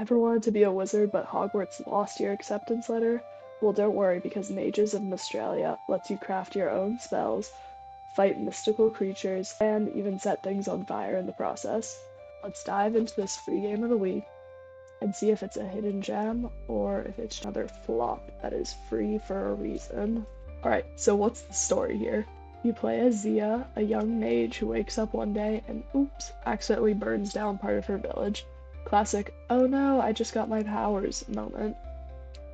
Ever wanted to be a wizard but Hogwarts lost your acceptance letter? Well, don't worry because Mages of Mystralia lets you craft your own spells, fight mystical creatures, and even set things on fire in the process. Let's dive into this free game of the week and see if it's a hidden gem or if it's another flop that is free for a reason. Alright, so what's the story here? You play as Zia, a young mage who wakes up one day and oops, accidentally burns down part of her village. Classic, oh no, I just got my powers moment.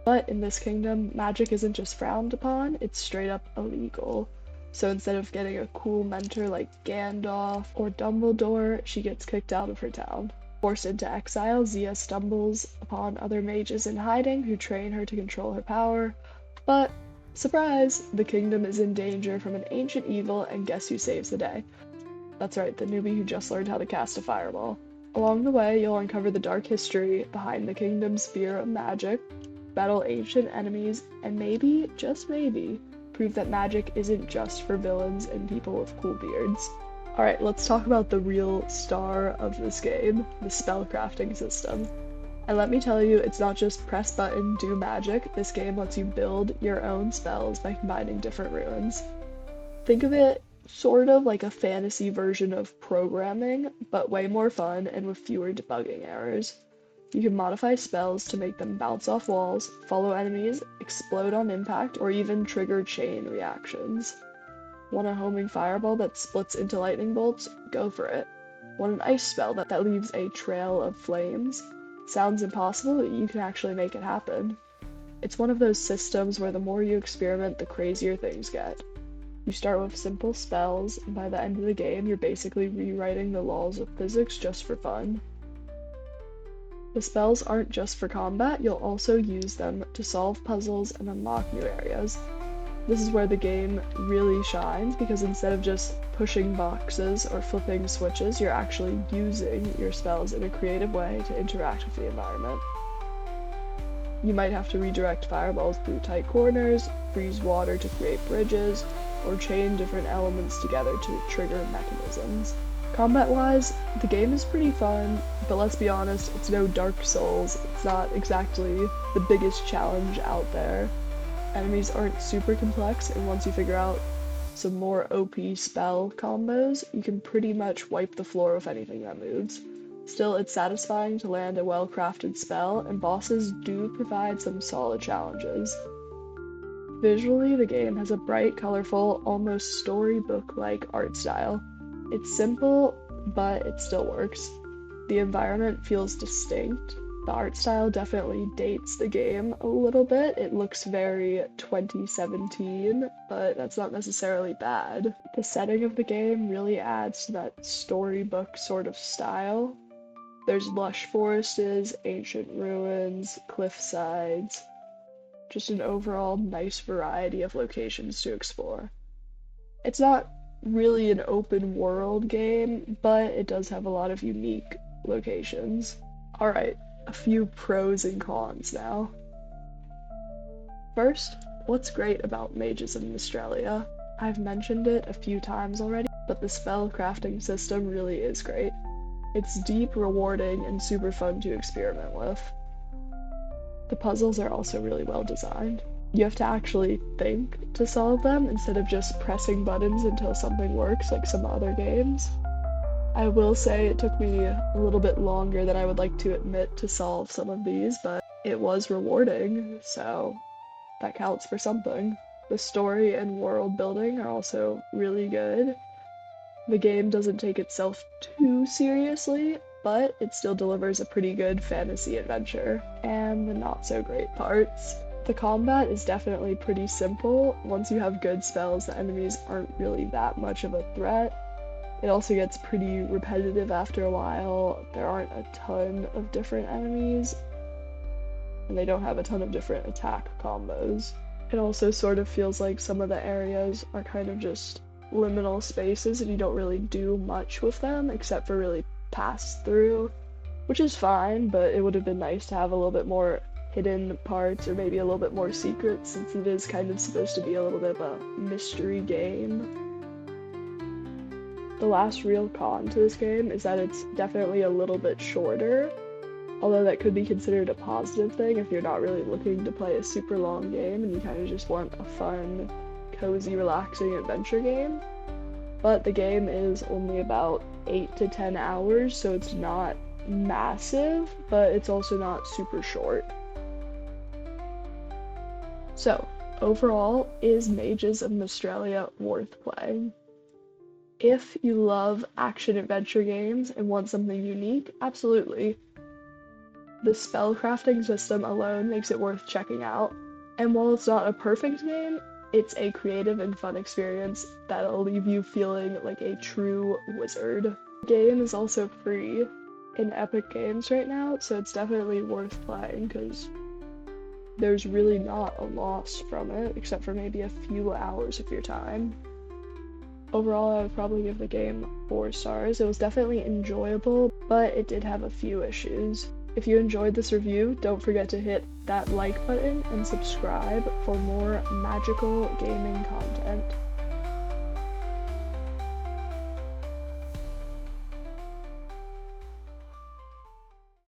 But in this kingdom, magic isn't just frowned upon, it's straight up illegal. So instead of getting a cool mentor like Gandalf or Dumbledore, she gets kicked out of her town. Forced into exile, Zia stumbles upon other mages in hiding who train her to control her power, but surprise, the kingdom is in danger from an ancient evil, and guess who saves the day? That's right, the newbie who just learned how to cast a fireball. Along the way, you'll uncover the dark history behind the kingdom's fear of magic, battle ancient enemies, and maybe, just maybe, prove that magic isn't just for villains and people with cool beards. Alright, let's talk about the real star of this game, the spellcrafting system. And let me tell you, it's not just press button, do magic. This game lets you build your own spells by combining different runes. Think of it sort of like a fantasy version of programming, but way more fun and with fewer debugging errors. You can modify spells to make them bounce off walls, follow enemies, explode on impact, or even trigger chain reactions. Want a homing fireball that splits into lightning bolts? Go for it. Want an ice spell that leaves a trail of flames? Sounds impossible, but you can actually make it happen. It's one of those systems where the more you experiment, the crazier things get. You start with simple spells, and by the end of the game, you're basically rewriting the laws of physics just for fun. The spells aren't just for combat, you'll also use them to solve puzzles and unlock new areas. This is where the game really shines, because instead of just pushing boxes or flipping switches, you're actually using your spells in a creative way to interact with the environment. You might have to redirect fireballs through tight corners, freeze water to create bridges, or chain different elements together to trigger mechanisms. Combat-wise, the game is pretty fun, but let's be honest, it's no Dark Souls. It's not exactly the biggest challenge out there. Enemies aren't super complex, and once you figure out some more OP spell combos, you can pretty much wipe the floor with anything that moves. Still, it's satisfying to land a well-crafted spell, and bosses do provide some solid challenges. Visually, the game has a bright, colorful, almost storybook-like art style. It's simple, but it still works. The environment feels distinct. The art style definitely dates the game a little bit. It looks very 2017, but that's not necessarily bad. The setting of the game really adds to that storybook sort of style. There's lush forests, ancient ruins, cliff sides, just an overall nice variety of locations to explore. It's not really an open world game, but it does have a lot of unique locations. Alright, a few pros and cons now. First, what's great about Mages of Mystralia? I've mentioned it a few times already, but the spell crafting system really is great. It's deep, rewarding, and super fun to experiment with. The puzzles are also really well designed. You have to actually think to solve them instead of just pressing buttons until something works like some other games. I will say it took me a little bit longer than I would like to admit to solve some of these, but it was rewarding, so that counts for something. The story and world building are also really good. The game doesn't take itself too seriously, but it still delivers a pretty good fantasy adventure. And the not so great parts. The combat is definitely pretty simple. Once you have good spells, the enemies aren't really that much of a threat. It also gets pretty repetitive after a while. There aren't a ton of different enemies, and they don't have a ton of different attack combos. It also sort of feels like some of the areas are kind of just liminal spaces and you don't really do much with them except for really pass through, which is fine, but it would have been nice to have a little bit more hidden parts or maybe a little bit more secrets, since it is kind of supposed to be a little bit of a mystery game. The last real con to this game is that it's definitely a little bit shorter. although that could be considered a positive thing if you're not really looking to play a super long game and you kind of just want a fun, cozy, relaxing adventure game. But the game is only about 8 to 10 hours, so it's not massive, but it's also not super short. So, overall, is Mages of Mystralia worth playing? If you love action-adventure games and want something unique, absolutely. The spellcrafting system alone makes it worth checking out, and while it's not a perfect game, it's a creative and fun experience that'll leave you feeling like a true wizard. The game is also free in Epic Games right now, so it's definitely worth playing because there's really not a loss from it, except for maybe a few hours of your time. Overall, I would probably give the game 4 stars. It was definitely enjoyable, but it did have a few issues. If you enjoyed this review, don't forget to hit that like button and subscribe for more magical gaming content.